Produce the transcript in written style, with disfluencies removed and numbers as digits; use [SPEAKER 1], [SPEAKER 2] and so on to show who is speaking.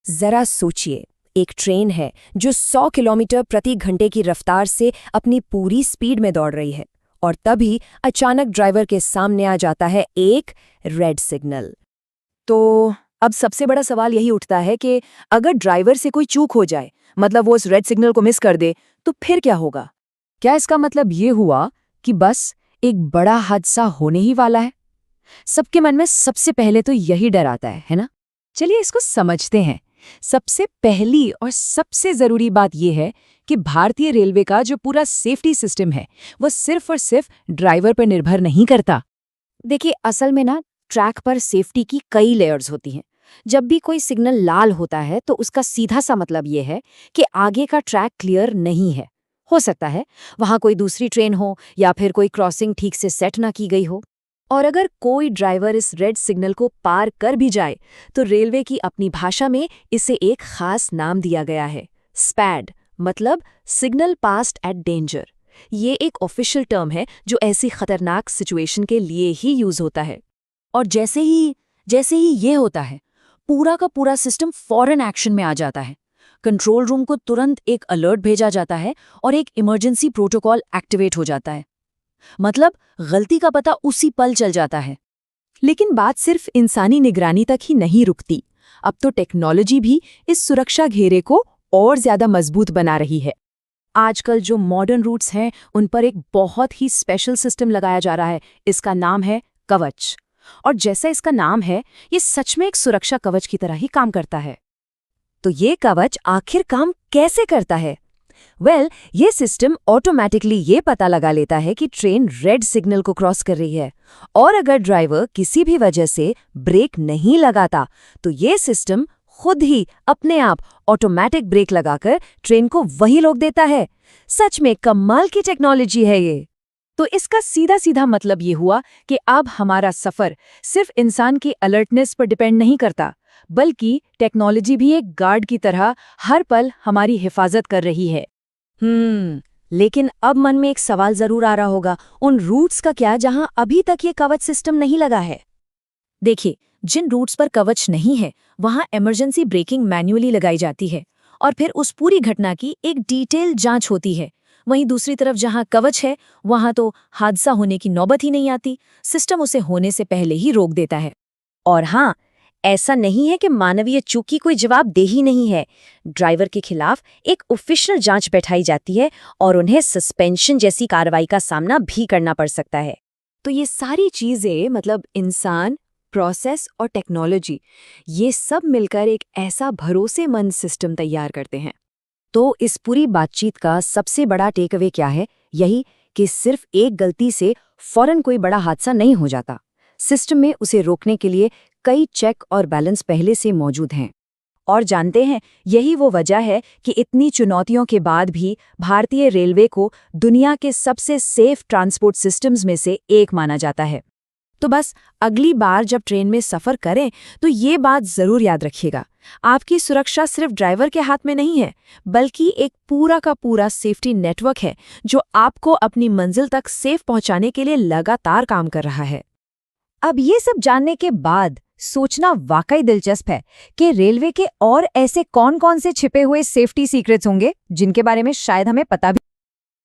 [SPEAKER 1] जरा सोचिए, एक ट्रेन है जो 100 किलोमीटर प्रति घंटे की रफ्तार से अपनी पूरी स्पीड में दौड़ रही है, और तभी अचानक ड्राइवर के सामने आ जाता है एक रेड सिग्नल।
[SPEAKER 2] तो अब सबसे बड़ा सवाल यही उठता है कि अगर ड्राइवर से कोई चूक हो जाए, मतलब वो उस रेड सिग्नल को मिस कर दे, तो फिर क्या होगा? क्या इसका मतलब ये हुआ कि बस एक बड़ा हादसा होने ही वाला है? सबके मन में सबसे पहले तो यही डर आता है ना? चलिए इसको समझते हैं। सबसे पहली और सबसे जरूरी बात यह है कि भारतीय रेलवे का जो पूरा सेफ्टी सिस्टम है वो सिर्फ और सिर्फ ड्राइवर पर निर्भर नहीं करता।
[SPEAKER 1] देखिए, असल में ना ट्रैक पर सेफ्टी की कई लेयर्स होती हैं। जब भी कोई सिग्नल लाल होता है तो उसका सीधा सा मतलब ये है कि आगे का ट्रैक क्लियर नहीं है। हो सकता है वहां कोई दूसरी ट्रेन हो या फिर कोई क्रॉसिंग ठीक से सेट ना की गई हो। और अगर कोई ड्राइवर इस रेड सिग्नल को पार कर भी जाए तो रेलवे की अपनी भाषा में इसे एक खास नाम दिया गया है, स्पैड, मतलब सिग्नल पास्ड एट डेंजर। ये एक ऑफिशियल टर्म है जो ऐसी खतरनाक सिचुएशन के लिए ही यूज होता है।
[SPEAKER 2] और जैसे ही ये होता है, पूरा का पूरा सिस्टम फौरन एक्शन में आ जाता है। कंट्रोल रूम को तुरंत एक अलर्ट भेजा जाता है और एक इमरजेंसी प्रोटोकॉल एक्टिवेट हो जाता है। मतलब गलती का पता उसी पल चल जाता है।
[SPEAKER 1] लेकिन बात सिर्फ इंसानी निगरानी तक ही नहीं रुकती। अब तो टेक्नोलॉजी भी इस सुरक्षा घेरे को और ज्यादा मजबूत बना रही है। आजकल जो मॉडर्न रूट्स हैं उन पर एक बहुत ही स्पेशल सिस्टम लगाया जा रहा है। इसका नाम है कवच। और जैसा इसका नाम है, ये सच में एक सुरक्षा कवच की तरह ही काम करता है। तो ये कवच आखिर काम कैसे करता है? ये सिस्टम ऑटोमेटिकली ये पता लगा लेता है कि ट्रेन रेड सिग्नल को क्रॉस कर रही है, और अगर ड्राइवर किसी भी वजह से ब्रेक नहीं लगाता तो ये सिस्टम खुद ही अपने आप ऑटोमेटिक ब्रेक लगाकर ट्रेन को वहीं रोक देता है। सच में कमाल की टेक्नोलॉजी है ये।
[SPEAKER 2] तो इसका सीधा सीधा मतलब ये हुआ कि अब हमारा सफर सिर्फ इंसान की अलर्टनेस पर डिपेंड नहीं करता, बल्कि टेक्नोलॉजी भी एक गार्ड की तरह हर पल हमारी हिफाजत कर रही है।
[SPEAKER 1] लेकिन अब मन में एक सवाल जरूर आ रहा होगा, उन रूट्स का क्या जहां अभी तक ये कवच सिस्टम नहीं लगा है?
[SPEAKER 2] देखिए, जिन रूट्स पर कवच नहीं है वहां इमरजेंसी ब्रेकिंग मैन्युअली लगाई जाती है और फिर उस पूरी घटना की एक डिटेल जांच होती है। वहीं दूसरी तरफ जहां कवच है वहां तो हादसा होने की नौबत ही नहीं आती, सिस्टम उसे होने से पहले ही रोक देता है।
[SPEAKER 1] और हाँ, ऐसा नहीं है कि मानवीय चूक की कोई जवाबदेही नहीं है। ड्राइवर के खिलाफ एक ऑफिशियल जांच बैठाई जाती है और उन्हें सस्पेंशन जैसी कार्रवाई का सामना भी करना पड़ सकता है। तो ये सारी चीजें, मतलब इंसान, प्रोसेस और टेक्नोलॉजी, ये सब मिलकर एक ऐसा भरोसेमंद सिस्टम तैयार करते हैं। तो इस पूरी बातचीत का सबसे बड़ा टेकअवे क्या है? यही कि सिर्फ एक गलती से फौरन कोई बड़ा हादसा नहीं हो जाता। सिस्टम में उसे रोकने के लिए कई चेक और बैलेंस पहले से मौजूद हैं। और जानते हैं, यही वो वजह है कि इतनी चुनौतियों के बाद भी भारतीय रेलवे को दुनिया के सबसे सेफ ट्रांसपोर्ट सिस्टम्स में से एक माना जाता है। तो बस अगली बार जब ट्रेन में सफ़र करें तो ये बात ज़रूर याद रखिएगा, आपकी सुरक्षा सिर्फ ड्राइवर के हाथ में नहीं है, बल्कि एक पूरा का पूरा सेफ्टी नेटवर्क है जो आपको अपनी मंजिल तक सेफ पहुंचाने के लिए लगातार काम कर रहा है। अब ये सब जानने के बाद सोचना वाकई दिलचस्प है कि रेलवे के और ऐसे कौन-कौन से छिपे हुए सेफ्टी सीक्रेट्स होंगे जिनके बारे में शायद हमें पता भी